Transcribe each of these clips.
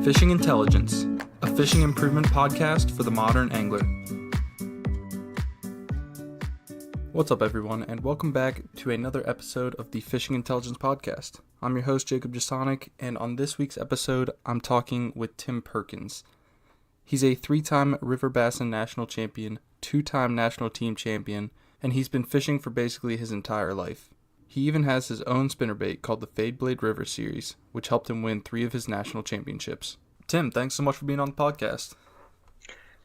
Fishing Intelligence, a fishing improvement podcast for the modern angler. What's up, everyone, and welcome back to another episode of the Fishing Intelligence podcast. I'm your host, Jacob Jasonic, and on this week's episode, I'm talking with Tim Perkins. He's a 3-time River Bassin national champion, 2-time national team champion, and he's been fishing for basically his entire life. He even has his own spinnerbait called the Fade Blade River Series, which helped him win 3 of his national championships. Tim, thanks so much for being on the podcast.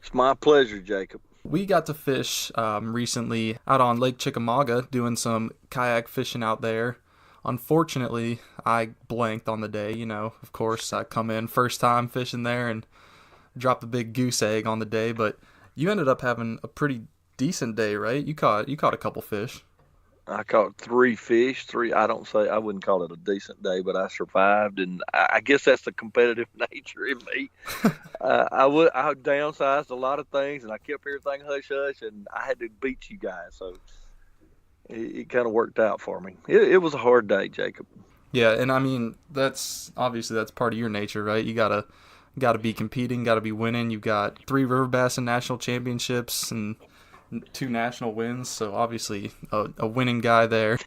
It's my pleasure, Jacob. We got to fish recently out on Lake Chickamauga, doing some kayak fishing out there. Unfortunately, I blanked on the day. Of course, I come in first time fishing there and drop a big goose egg on the day, but you ended up having a pretty decent day, right? You caught a couple fish. I caught 3 fish. I wouldn't call it a decent day, but I survived, and I guess that's the competitive nature in me. I downsized a lot of things, and I kept everything hush-hush, and I had to beat you guys, so it kind of worked out for me. It was a hard day, Jacob. Yeah, and I mean, that's part of your nature, right? You gotta be competing, gotta be winning. You've got 3 River Bassin national championships and 2 national wins, so obviously a winning guy there.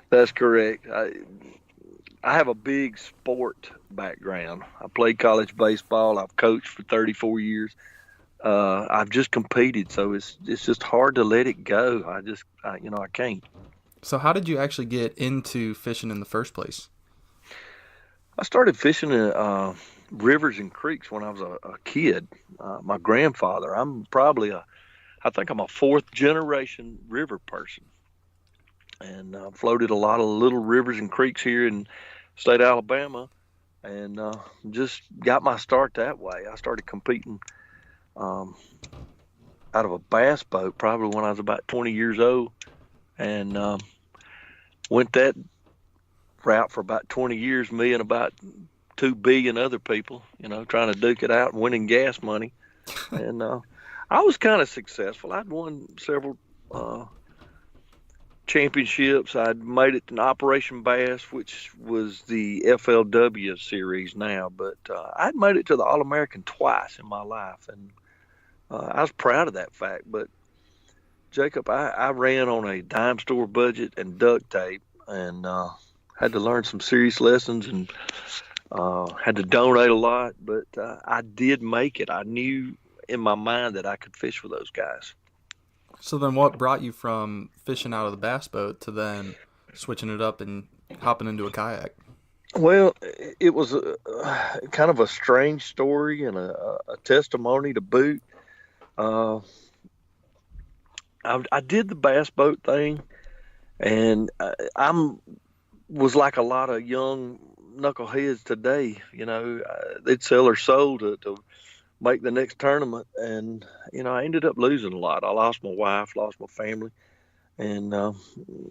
That's correct. I have a big sport background. I played college baseball. I've coached for 34 years. I've just competed, so it's just hard to let it go. I can't. So how did you actually get into fishing in the first place? I started fishing in rivers and creeks when I was a kid. My grandfather, I think I'm a 4th generation river person, and floated a lot of little rivers and creeks here in state of Alabama, and just got my start that way. I started competing out of a bass boat probably when I was about 20 years old, and went that route for about 20 years, me and about 2 billion other people, trying to duke it out and winning gas money. And I was kind of successful. I'd won several championships. I'd made it in Operation Bass, which was the FLW series now, but I'd made it to the All-American twice in my life, and I was proud of that fact. But, Jacob, I ran on a dime store budget and duct tape, and had to learn some serious lessons, and had to donate a lot, but I did make it. I knew in my mind that I could fish with those guys. So then what brought you from fishing out of the bass boat to then switching it up and hopping into a kayak? Well, it was kind of a strange story and a testimony to boot. I did the bass boat thing, and was like a lot of young knuckleheads today. They'd sell their soul to make the next tournament, and I ended up losing a lot. I lost my wife, lost my family, and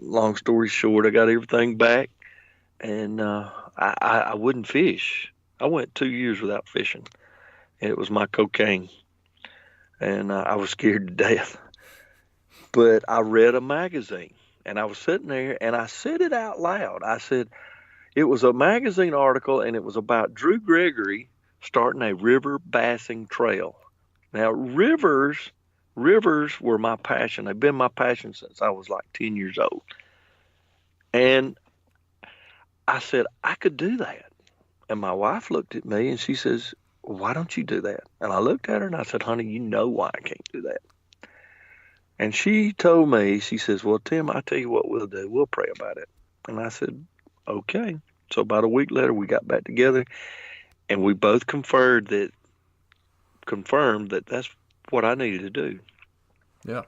long story short, I got everything back, and I wouldn't fish. I went 2 years without fishing, and it was my cocaine, and I was scared to death. But I read a magazine, and I was sitting there, and I said it out loud. I said, it was a magazine article, and it was about Drew Gregory starting a river bassing trail. Now, rivers were my passion. They've been my passion since I was like 10 years old. And I said, I could do that. And my wife looked at me and she says, why don't you do that? And I looked at her and I said, honey, you know why I can't do that. And she told me, she says, well, Tim, I tell you what we'll do. We'll pray about it. And I said, okay. So about a week later, we got back together, and we both confirmed that that's what I needed to do. Yeah.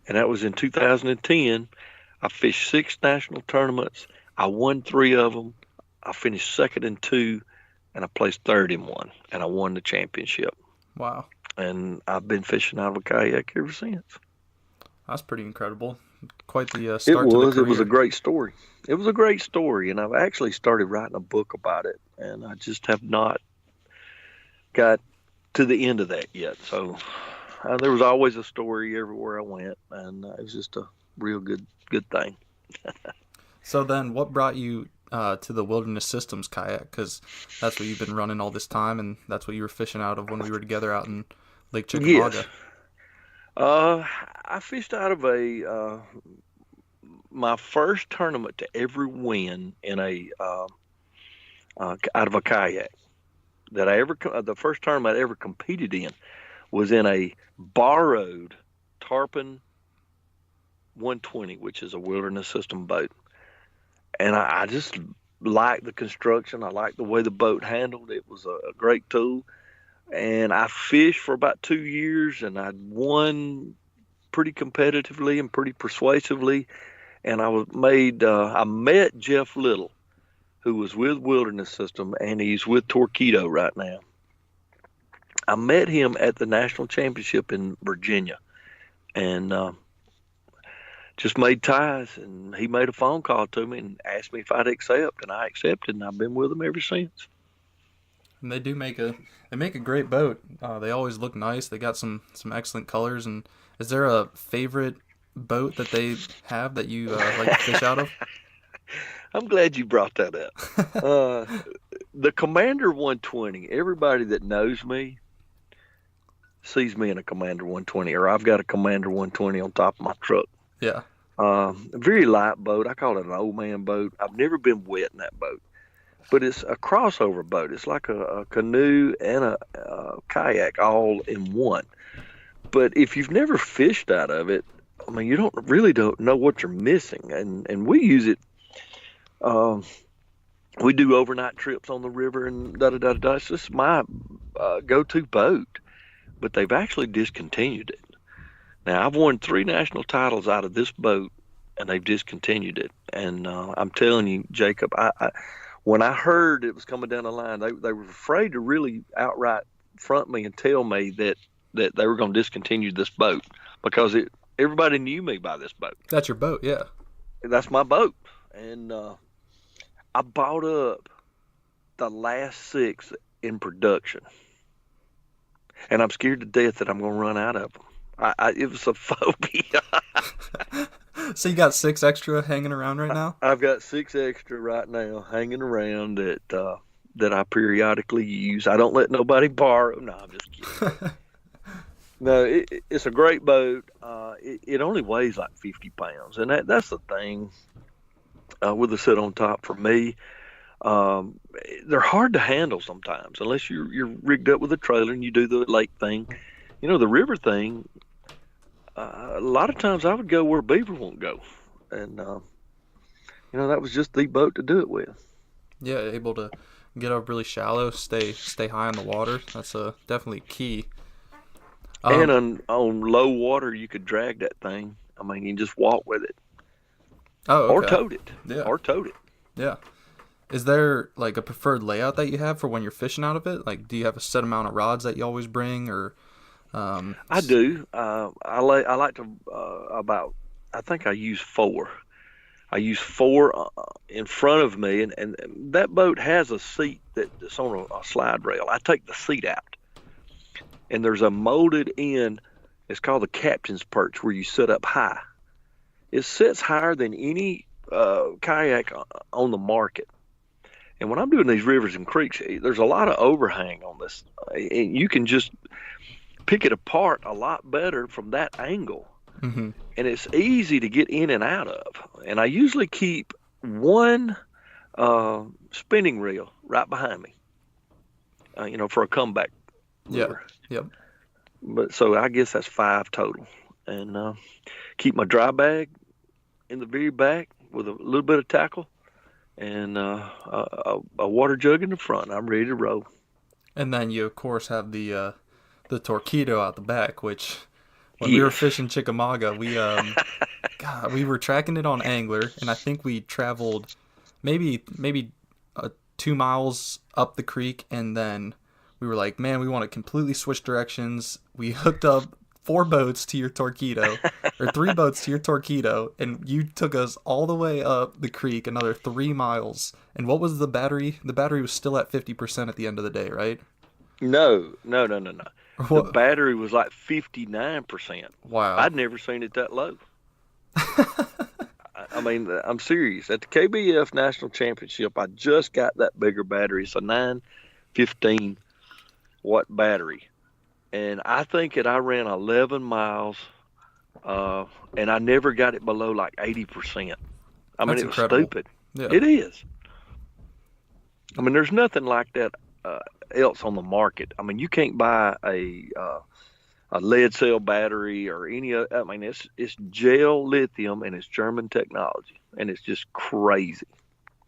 And that was in 2010. I fished 6 national tournaments. I won 3 of them. I finished second in 2, and I placed third in 1, and I won the championship. Wow. And I've been fishing out of a kayak ever since. That's pretty incredible. Quite the start to the career. It was a great story. It was a great story, and I've actually started writing a book about it, and I just have not got to the end of that yet. So there was always a story everywhere I went, and it was just a real good thing. So then what brought you to the Wilderness Systems kayak, because that's what you've been running all this time, and that's what you were fishing out of when we were together out in Lake Chickamauga. Yes. I fished out of my first tournament to ever win in out of a kayak the first tournament I ever competed in was in a borrowed tarpon 120, which is a Wilderness System boat. And I just liked the construction. I liked the way the boat handled. It was a great tool. And I fished for about 2 years, and I won pretty competitively and pretty persuasively. And I met Jeff Little, who was with Wilderness System, and he's with Torpedo right now. I met him at the national championship in Virginia, and just made ties. And he made a phone call to me and asked me if I'd accept, and I accepted, and I've been with him ever since. And they make a great boat. They always look nice. They got some excellent colors. And is there a favorite boat that they have that you like to fish out of? I'm glad you brought that up. The Commander 120, everybody that knows me sees me in a Commander 120, or I've got a Commander 120 on top of my truck. Yeah. A very light boat. I call it an old man boat. I've never been wet in that boat, but it's a crossover boat. It's like a canoe and a kayak all in one. But if you've never fished out of it, I mean, you don't know what you're missing. And we use it. We do overnight trips on the river and da-da-da-da. It's just my go-to boat. But they've actually discontinued it. Now, I've won 3 national titles out of this boat, and they've discontinued it. And I'm telling you, Jacob, when I heard it was coming down the line, they were afraid to really outright front me and tell me that they were going to discontinue this boat, because everybody knew me by this boat. That's your boat, yeah. That's my boat. And I bought up the last 6 in production. And I'm scared to death that I'm going to run out of them. It was a phobia. So you got 6 extra hanging around right now? I've got 6 extra right now hanging around that I periodically use. I don't let nobody borrow. No, I'm just kidding. No, it's a great boat. It only weighs like 50 pounds, and that's the thing with the sit on top for me. They're hard to handle sometimes unless you're rigged up with a trailer and you do the lake thing. You know, the river thing, a lot of times I would go where beaver won't go. And, that was just the boat to do it with. Yeah, able to get up really shallow, stay high on the water. That's definitely key. And on low water, you could drag that thing. I mean, you can just walk with it. Oh, okay. Or tote it. Yeah. Or tote it. Yeah. Is there like a preferred layout that you have for when you're fishing out of it? Like, do you have a set amount of rods that you always bring, or? I do. I like to I think I use 4. I use 4 in front of me, and that boat has a seat that's on a slide rail. I take the seat out, and there's a molded in. It's called the captain's perch, where you sit up high. It sits higher than any kayak on the market. And when I'm doing these rivers and creeks, there's a lot of overhang on this, and you can just pick it apart a lot better from that angle. Mm-hmm. And it's easy to get in and out of. And I usually keep one spinning reel right behind me, for a comeback lure. Yep. But so I guess that's 5 total. And keep my dry bag in the very back with a little bit of tackle, and a water jug in the front. I'm ready to roll. And then you, of course, have the Torpedo out the back, which when we were fishing Chickamauga, we were tracking it on Angler, and I think we traveled maybe 2 miles up the creek, and then we were like, man, we want to completely switch directions. We hooked up 4 boats to your Torpedo, or 3 boats to your Torpedo, and you took us all the way up the creek, another 3 miles. And what was the battery? The battery was still at 50% at the end of the day, right? No. The battery was like 59%. Wow. I'd never seen it that low. I mean, I'm serious. At the KBF National Championship, I just got that bigger battery. It's a 915 watt battery. And I think I ran 11 miles, and I never got it below like 80%. I mean, That's it was incredible. stupid. Yeah. It is. I mean, there's nothing like that else on the market. I mean, you can't buy a lead cell battery or any other. I mean, it's gel lithium and it's German technology, and it's just crazy.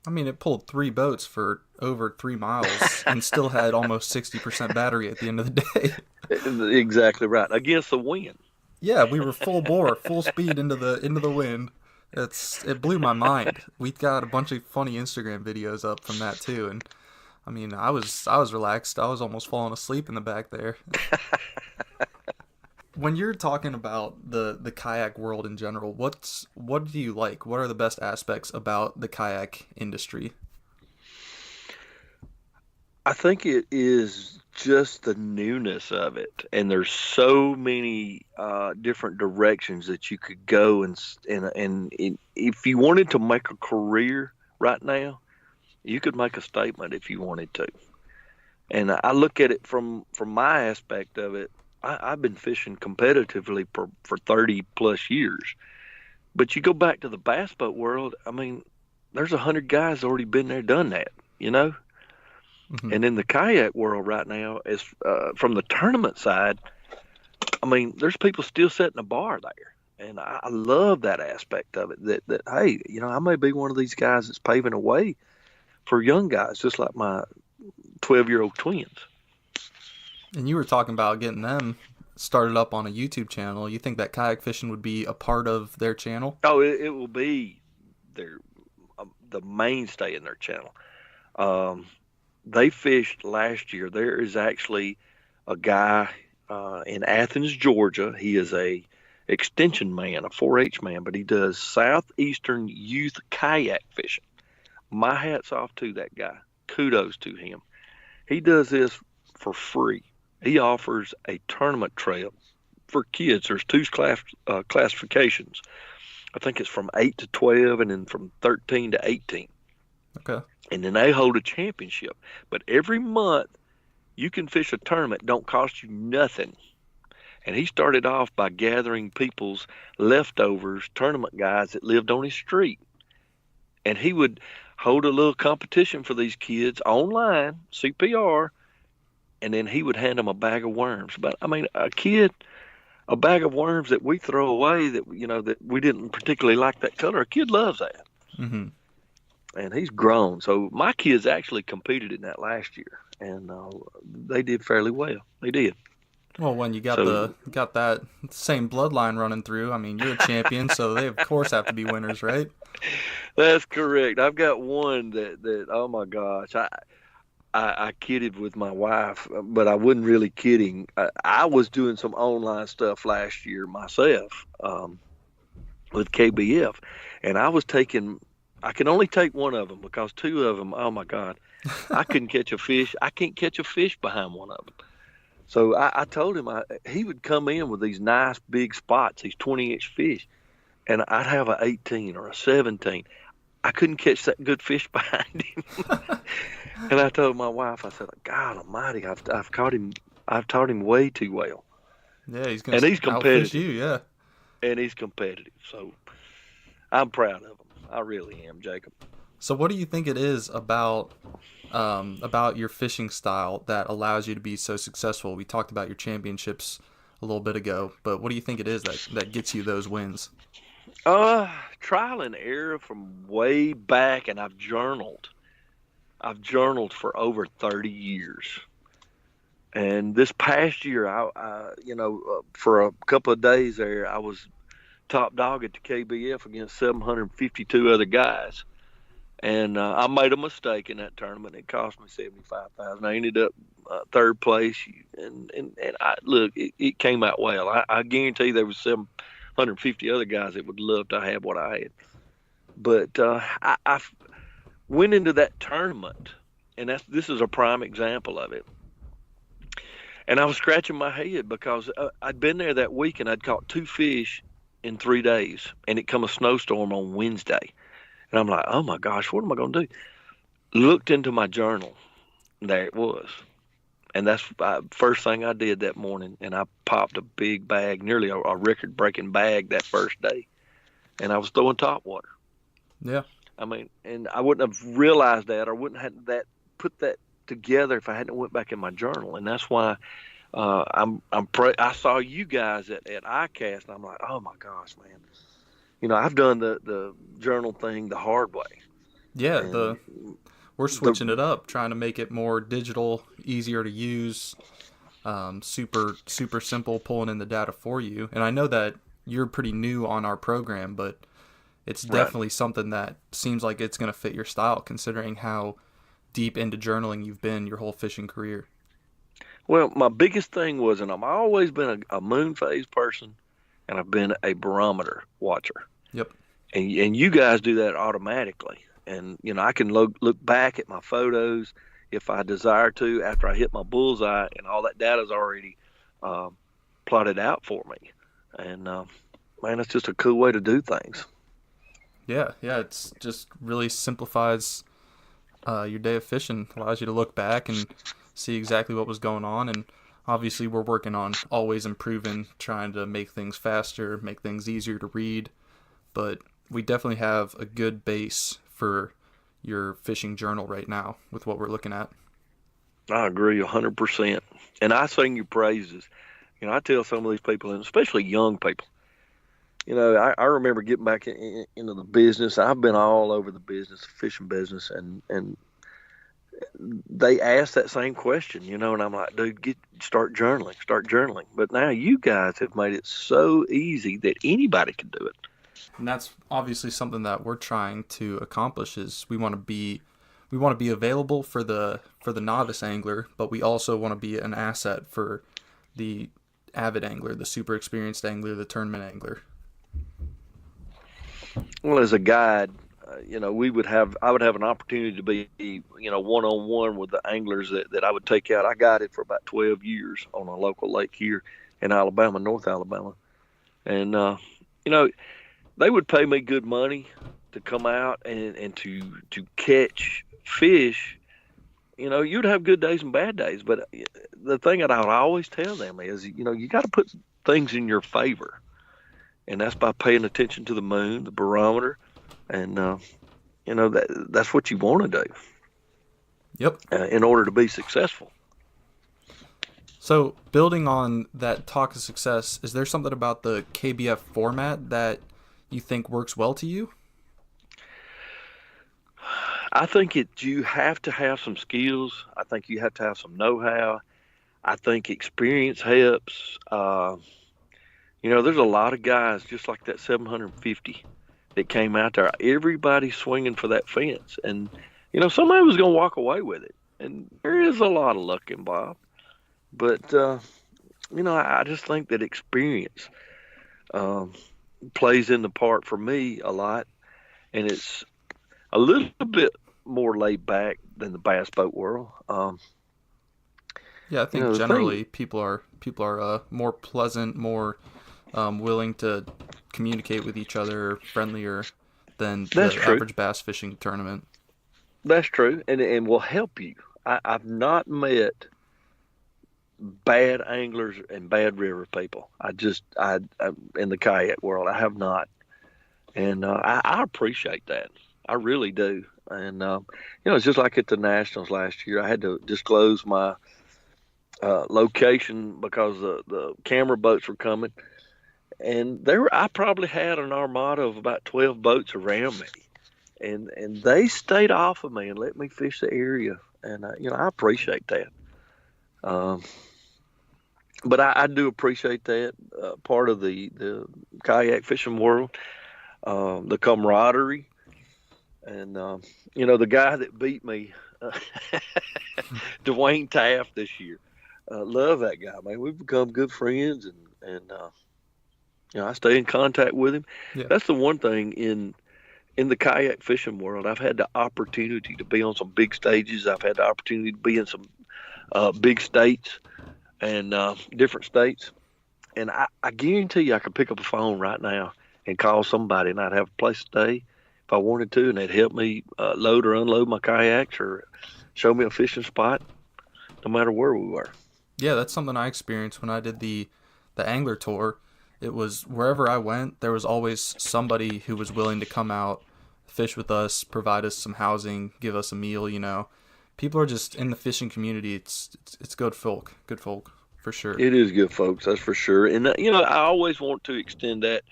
I mean, it pulled 3 boats for over 3 miles and still had almost 60% battery at the end of the day. Exactly right. Against the wind. Yeah, we were full bore, full speed into the wind. It blew my mind. We got a bunch of funny Instagram videos up from that too, and I mean, I was relaxed. I was almost falling asleep in the back there. When you're talking about the kayak world in general, what do you like? What are the best aspects about the kayak industry? I think it is just the newness of it, and there's so many different directions that you could go, and if you wanted to make a career right now, you could make a statement if you wanted to. And I look at it from my aspect of it. I've been fishing competitively for 30 plus years, but you go back to the bass boat world. I mean, there's 100 guys already been there, done that, you know. Mm-hmm. And in the kayak world right now, is from the tournament side, I mean, there's people still setting a bar there, and I love that aspect of it. That hey, you know, I may be one of these guys that's paving a way for young guys, just like my 12-year-old twins. And you were talking about getting them started up on a YouTube channel. You think that kayak fishing would be a part of their channel? Oh, it will be the mainstay in their channel. They fished last year. There is actually a guy in Athens, Georgia. He is a extension man, a 4-H man, but he does Southeastern youth kayak fishing. My hat's off to that guy. Kudos to him. He does this for free. He offers a tournament trail for kids. There's 2 classifications. I think it's from 8 to 12 and then from 13 to 18. Okay. And then they hold a championship. But every month you can fish a tournament. Don't cost you nothing. And he started off by gathering people's leftovers, tournament guys that lived on his street. And he would hold a little competition for these kids online, CPR, and then he would hand them a bag of worms. But I mean, a bag of worms that we throw away that, you know, that we didn't particularly like that color, a kid loves that. Mm-hmm. And he's grown. So my kids actually competed in that last year, and they did fairly well. They did. Well, when you got got that same bloodline running through, I mean, you're a champion, so they of course have to be winners, right? That's correct. I've got one that oh my gosh, I kidded with my wife, but I wasn't really kidding. I was doing some online stuff last year myself with KBF, and I could only take one of them because 2 of them, oh my God, I couldn't catch a fish. I can't catch a fish behind one of them. So I told him he would come in with these nice big spots, these 20-inch fish, and I'd have an 18 or a 17. I couldn't catch that good fish behind him. And I told my wife, I said, God Almighty, I've caught him. I've taught him way too well. Yeah, he's going to outfish competitive. You, yeah. And he's competitive, so I'm proud of him. I really am, Jacob. So what do you think it is about your fishing style that allows you to be so successful? We talked about your championships a little bit ago, but what do you think it is that gets you those wins? Trial and error from way back, and I've journaled. I've journaled for over 30 years. And this past year, for a couple of days there, I was top dog at the KBF against 752 other guys. And I made a mistake in that tournament. It cost me $75,000. I ended up third place, and look, it came out well. I guarantee there was 750 other guys that would love to have what I had. But I went into that tournament, and this is a prime example of it. And I was scratching my head because I'd been there that week and I'd caught 2 fish in 3 days, and it come a snowstorm on Wednesday. And I'm like, oh my gosh, what am I going to do? Looked into my journal. There it was. And that's first thing I did that morning. And I popped a big bag, nearly a record-breaking bag that first day. And I was throwing topwater. Yeah. I mean, and I wouldn't have realized that, or wouldn't have put that together if I hadn't went back in my journal. And that's why I saw you guys at ICAST, and I'm like, oh my gosh, man. I've done the journal thing the hard way. Yeah, we're switching it up, trying to make it more digital, easier to use, super simple, pulling in the data for you. And I know that you're pretty new on our program, but it's definitely something that seems like it's going to fit your style, considering how deep into journaling you've been your whole fishing career. Well, my biggest thing was, and I've always been a moon phase person, and I've been a barometer watcher. Yep. And you guys do that automatically. And, I can look back at my photos if I desire to after I hit my bullseye, and all that data is already plotted out for me. And, man, it's just a cool way to do things. Yeah, it's just really simplifies your day of fishing, allows you to look back and see exactly what was going on. And obviously we're working on always improving, trying to make things faster, make things easier to read. But we definitely have a good base for your fishing journal right now with what we're looking at. I agree 100%. And I sing your praises. I tell some of these people, and especially young people, I remember getting back into the business. I've been all over the business, fishing business, and they ask that same question, and I'm like, dude, start journaling. But now you guys have made it so easy that anybody can do it. And that's obviously something that we're trying to accomplish. Is we want to be available for the novice angler, but we also want to be an asset for the avid angler, the super experienced angler, the tournament angler. Well, as a guide, I would have an opportunity to be, one-on-one with the anglers that I would take out. I guided for about 12 years on a local lake here in Alabama, North Alabama. And, they would pay me good money to come out and to catch fish. You'd have good days and bad days. But the thing that I would always tell them is, you got to put things in your favor. And that's by paying attention to the moon, the barometer, and that's what you want to do. Yep. In order to be successful. So, building on that talk of success, is there something about the KBF format that you think works well to you? I think you have to have some skills. I think you have to have some know-how. I think experience helps. There's a lot of guys just like that 750 that came out there. Everybody swinging for that fence. And, somebody was going to walk away with it. And there is a lot of luck involved. But, I just think that experience plays in the part for me a lot. And it's a little bit more laid back than the bass boat world. Yeah, I think generally people are more pleasant, more willing to communicate with each other, friendlier than the average bass fishing tournament. That's true, and will help you. I've not met bad anglers and bad river people. I in the kayak world, I have not, and I appreciate that. I really do. And it's just like at the Nationals last year. I had to disclose my location because the camera boats were coming. And I probably had an armada of about 12 boats around me, and they stayed off of me and let me fish the area, and I appreciate that. But I do appreciate that part of the kayak fishing world, the camaraderie, and the guy that beat me, Dwayne Taft this year. Love that guy, man. We've become good friends, and I stay in contact with him. Yeah. That's the one thing in the kayak fishing world. I've had the opportunity to be on some big stages. I've had the opportunity to be in some big states and different states. And I guarantee you I could pick up a phone right now and call somebody, and I'd have a place to stay if I wanted to, and they'd help me load or unload my kayaks or show me a fishing spot, no matter where we were. Yeah, that's something I experienced when I did the angler tour. It was wherever I went, there was always somebody who was willing to come out, fish with us, provide us some housing, give us a meal. People are just in the fishing community. It's good folk for sure. It is good, folks, that's for sure. And I always want to extend that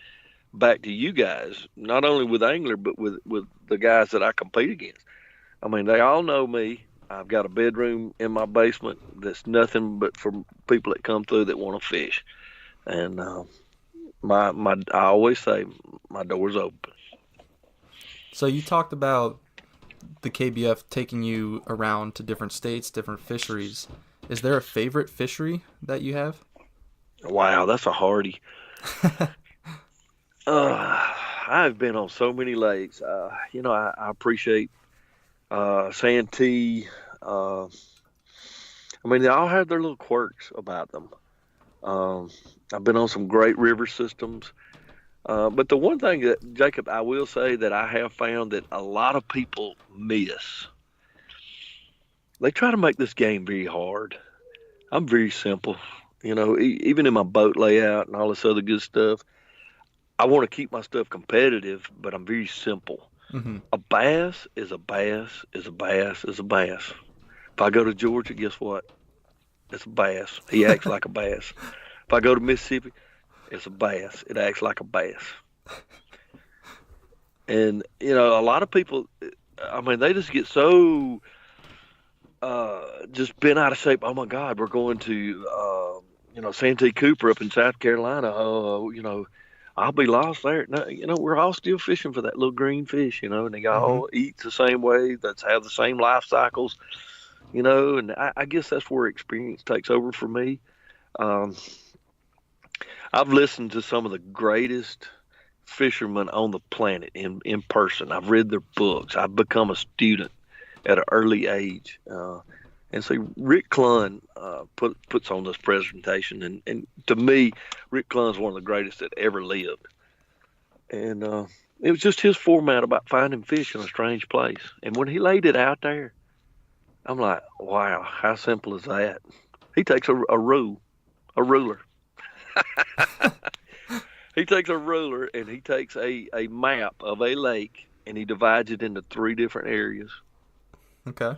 back to you guys, not only with angler, but with the guys that I compete against. I mean, they all know me. I've got a bedroom in my basement that's nothing but for people that come through that want to fish. And I always say my door's open. So you talked about the KBF taking you around to different states, different fisheries. Is there a favorite fishery that you have? Wow, that's a hardie. I've been on so many lakes. I appreciate Santee. I mean, they all have their little quirks about them. I've been on some great river systems. But the one thing that, Jacob, I will say that I have found that a lot of people miss, they try to make this game very hard. I'm very simple. Even in my boat layout and all this other good stuff, I want to keep my stuff competitive, but I'm very simple. Mm-hmm. A bass is a bass is a bass is a bass. If I go to Georgia, guess what? It's a bass. He acts like a bass. If I go to Mississippi, it's a bass. It acts like a bass. And, a lot of people, I mean, they just get so just bent out of shape. Oh, my God, we're going to, Santee Cooper up in South Carolina. I'll be lost there. No, we're all still fishing for that little green fish, and they all eat the same way. That's have the same life cycles, and I guess that's where experience takes over for me. I've listened to some of the greatest fishermen on the planet in person. I've read their books. I've become a student at an early age. And so Rick Klein puts on this presentation. And to me, Rick Klein's one of the greatest that ever lived. And it was just his format about finding fish in a strange place. And when he laid it out there, I'm like, wow, how simple is that? He takes a ruler. He takes a ruler and he takes a map of a lake and he divides it into 3 different areas. Okay.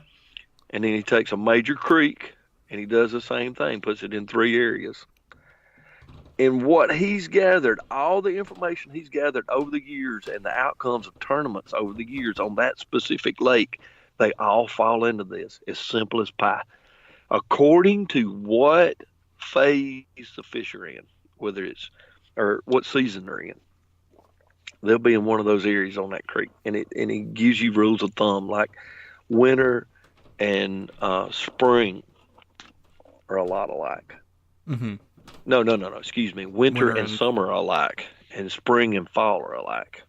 And then he takes a major creek and he does the same thing, puts it in 3 areas. And what he's gathered, all the information he's gathered over the years and the outcomes of tournaments over the years on that specific lake, they all fall into this. As simple as pie. According to what phase the fish are in, whether it's or what season they're in, they'll be in one of those areas on that creek, and it gives you rules of thumb like winter and spring are a lot alike. Mm-hmm. No. Excuse me. Winter and summer are alike, and spring and fall are alike.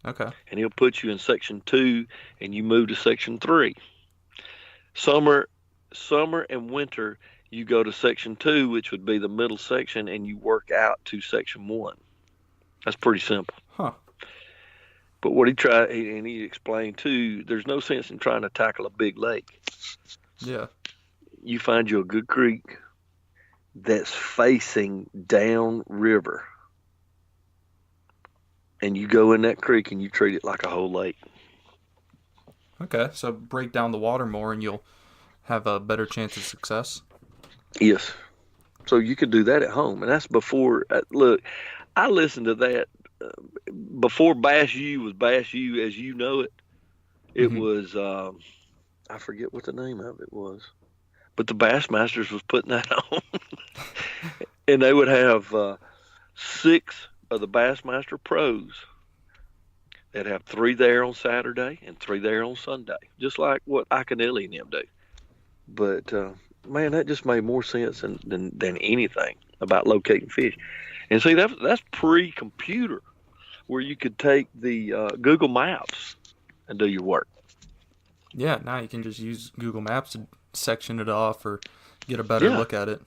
Okay. And he'll put you in section 2, and you move to section 3. Summer and winter, you go to section 2, which would be the middle section, and you work out to section 1. That's pretty simple. Huh. But what he explained too, there's no sense in trying to tackle a big lake. Yeah. You find you a good creek that's facing down river, and you go in that creek and you treat it like a whole lake. Okay, so break down the water more and you'll have a better chance of success. Yes. So you could do that at home, and that's before. Look, I listened to that before Bass U was Bass U as you know it. It was I forget what the name of it was, but the Bassmasters was putting that on, and they would have 6 of the Bassmaster pros. They'd have 3 there on Saturday and 3 there on Sunday, just like what Iaconelli and them do. But man, that just made more sense than anything about locating fish. And see, that's pre-computer, where you could take the Google Maps and do your work. Yeah, now you can just use Google Maps to section it off or get a better look at it.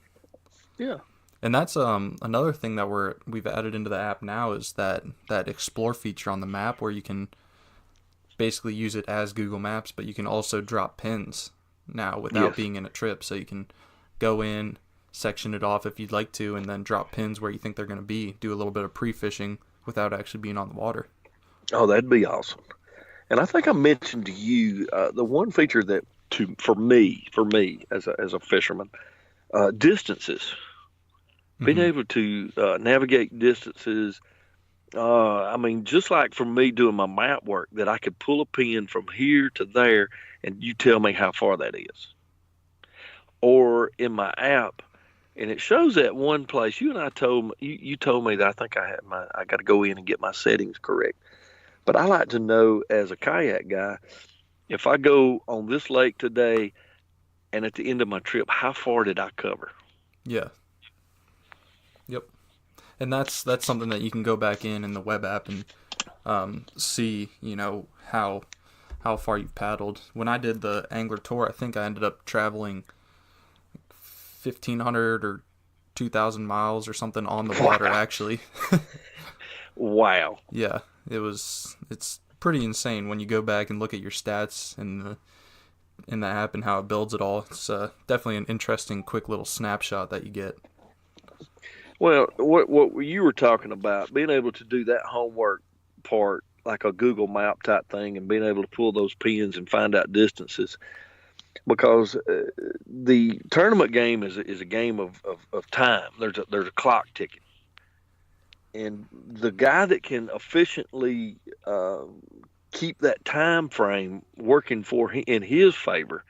Yeah. And that's another thing that we've added into the app now is that explore feature on the map where you can basically use it as Google Maps, but you can also drop pins now without Yes. being in a trip. So you can go in, section it off if you'd like to, and then drop pins where you think they're going to be. Do a little bit of pre-fishing without actually being on the water. Oh, that'd be awesome. And I think I mentioned to you the one feature that for me as a fisherman, distances. Being Mm-hmm. able to navigate distances. I mean, just like for me doing my map work, that I could pull a pin from here to there, and you tell me how far that is. Or in my app, and it shows that one place. You and I told me, you told me that I think I got to go in and get my settings correct. But I like to know as a kayak guy, if I go on this lake today and at the end of my trip, how far did I cover? Yeah. Yep. And that's something that you can go back in the web app and see, how far you've paddled. When I did the angler tour, I think I ended up traveling 1,500 or 2,000 miles or something on the water. Wow. Actually. Wow. Yeah, it's pretty insane when you go back and look at your stats in the app and how it builds it all. It's definitely an interesting, quick little snapshot that you get. Well, what you were talking about, being able to do that homework part, like a Google Map type thing, and being able to pull those pins and find out distances, because the tournament game is a game of time. There's a clock ticking, and the guy that can efficiently keep that time frame working in his favor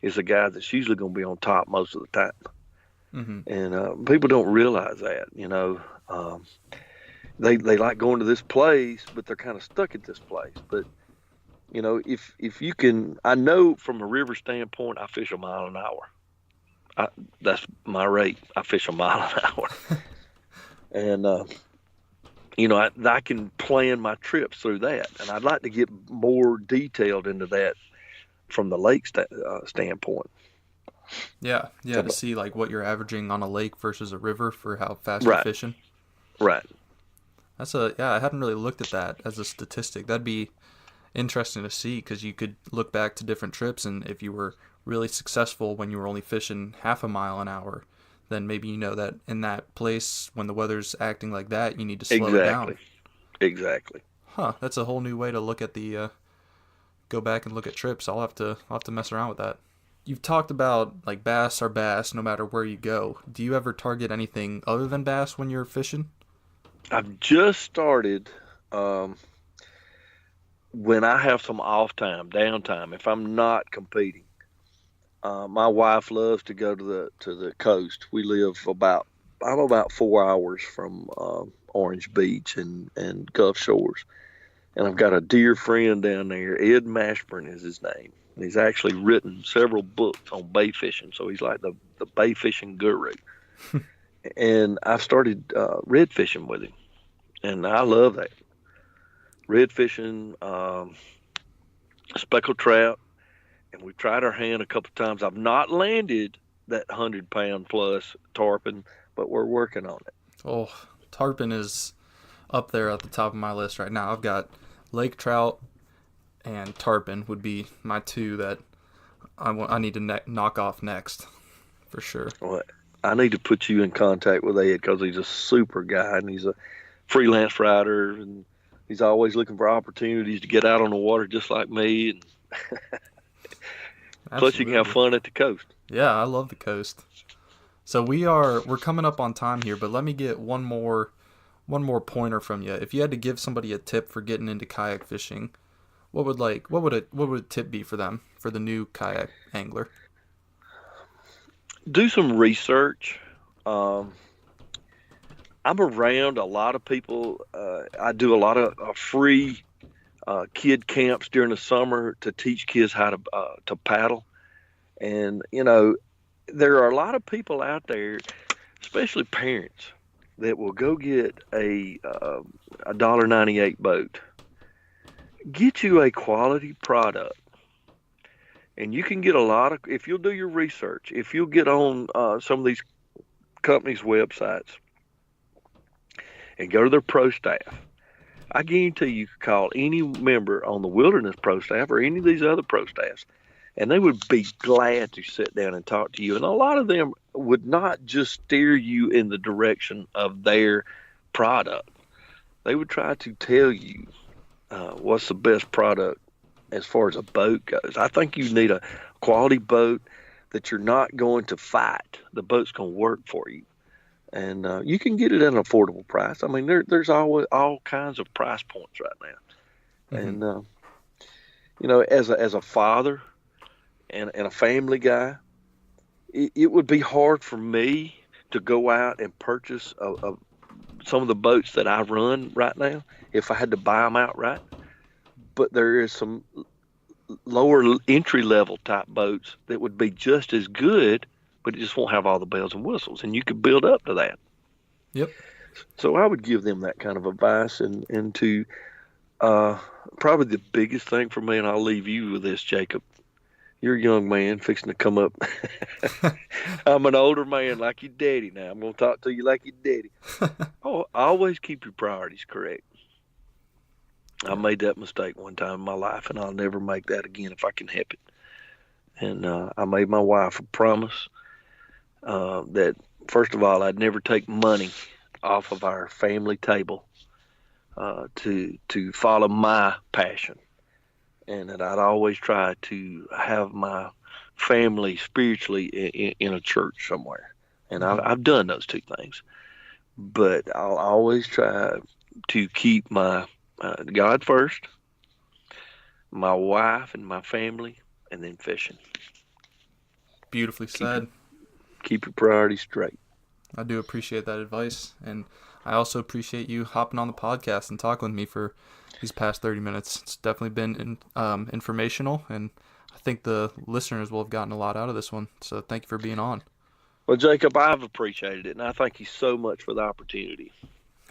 is a guy that's usually going to be on top most of the time. Mm-hmm. And people don't realize that, they like going to this place, but they're kind of stuck at this place. But if you can, I know from a river standpoint, I fish a mile an hour. That's my rate. I fish a mile an hour, and I can plan my trips through that. And I'd like to get more detailed into that from the lake standpoint. Yeah, to see like what you're averaging on a lake versus a river for how fast you're Right, fishing. right. I hadn't really looked at that as a statistic. That'd be interesting to see because you could look back to different trips, and if you were really successful when you were only fishing half a mile an hour, then maybe you know that in that place when the weather's acting like that, you need to slow it down. Exactly. Huh? That's a whole new way to look at go back and look at trips. I'll have to mess around with that. You've talked about like bass are bass no matter where you go. Do you ever target anything other than bass when you're fishing? I've just started. Um, when I have some off time, downtime, if I'm not competing, my wife loves to go to the coast. I'm about 4 hours from Orange Beach and Gulf Shores, and I've got a dear friend down there. Ed Mashburn is his name. And he's actually written several books on bay fishing, so he's like the bay fishing guru. And I've started red fishing with him, and I love that red fishing, speckled trout, and we've tried our hand a couple of times. I've not landed that 100-pound plus tarpon, but we're working on it. Oh, tarpon is up there at the top of my list right now. I've got lake trout and tarpon would be my two that I need to knock off next for sure. Well, I need to put you in contact with Ed because he's a super guy and he's a freelance writer and he's always looking for opportunities to get out on the water just like me. And plus, you can have fun at the coast. Yeah, I love the coast. So we're coming up on time here, but let me get one more pointer from you. If you had to give somebody a tip for getting into kayak fishing, what would a tip be for them, for the new kayak angler? Do some research. I'm around a lot of people. I do a lot of free kid camps during the summer to teach kids how to paddle. And there are a lot of people out there, especially parents, that will go get a $1.98 boat. Get you a quality product, and you can get a lot of, if you'll do your research, if you'll get on some of these companies' websites and go to their pro staff. I guarantee you could call any member on the Wilderness pro staff or any of these other pro staffs, and they would be glad to sit down and talk to you. And a lot of them would not just steer you in the direction of their product. They would try to tell you what's the best product as far as a boat goes. I think you need a quality boat that you're not going to fight. The boat's going to work for you. And you can get it at an affordable price. I mean, there's always all kinds of price points right now. Mm-hmm. And, you know, as a father and a family guy, it would be hard for me to go out and purchase some of the boats that I run right now if I had to buy them outright. But there is some lower entry level type boats that would be just as good, but it just won't have all the bells and whistles, and you could build up to that. Yep. So I would give them that kind of advice, and to probably the biggest thing for me, and I'll leave you with this, Jacob. You're a young man fixing to come up. I'm an older man like your daddy now. I'm going to talk to you like your daddy. Oh, always keep your priorities correct. I made that mistake one time in my life, and I'll never make that again if I can help it. And I made my wife a promise that, first of all, I'd never take money off of our family table to follow my passion, and that I'd always try to have my family spiritually in a church somewhere. And I've done those two things, but I'll always try to keep my God first, my wife and my family, and then fishing. Beautifully said. Keep your priorities straight. I do appreciate that advice, and I also appreciate you hopping on the podcast and talking with me for these past 30 minutes. It's definitely been informational, and I think the listeners will have gotten a lot out of this one, so thank you for being on. Well, Jacob, I've appreciated it, and I thank you so much for the opportunity.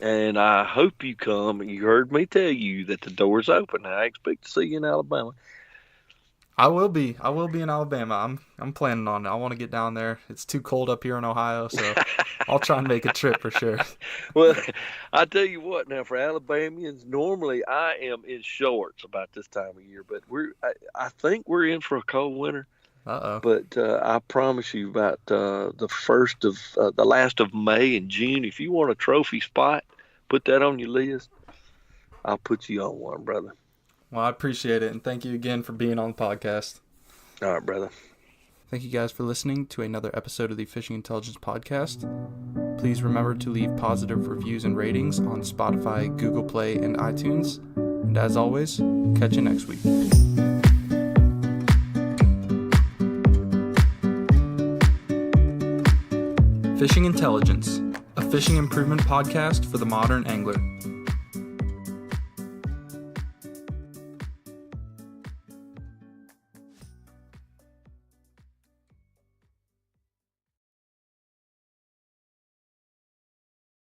And I hope you come. You heard me tell you that the door's open. I expect to see you in Alabama. I will be in Alabama. I'm planning on it. I want to get down there. It's too cold up here in Ohio, so I'll try and make a trip for sure. Well, I tell you what, now for Alabamians, normally I am in shorts about this time of year, but I think we're in for a cold winter. Uh-oh. But I promise you, about the last of May and June, if you want a trophy spot, put that on your list. I'll put you on one, brother. Well, I appreciate it, and thank you again for being on the podcast. All right, brother. Thank you guys for listening to another episode of the Fishing Intelligence Podcast. Please remember to leave positive reviews and ratings on Spotify, Google Play, and iTunes. And as always, catch you next week. Fishing Intelligence, a fishing improvement podcast for the modern angler.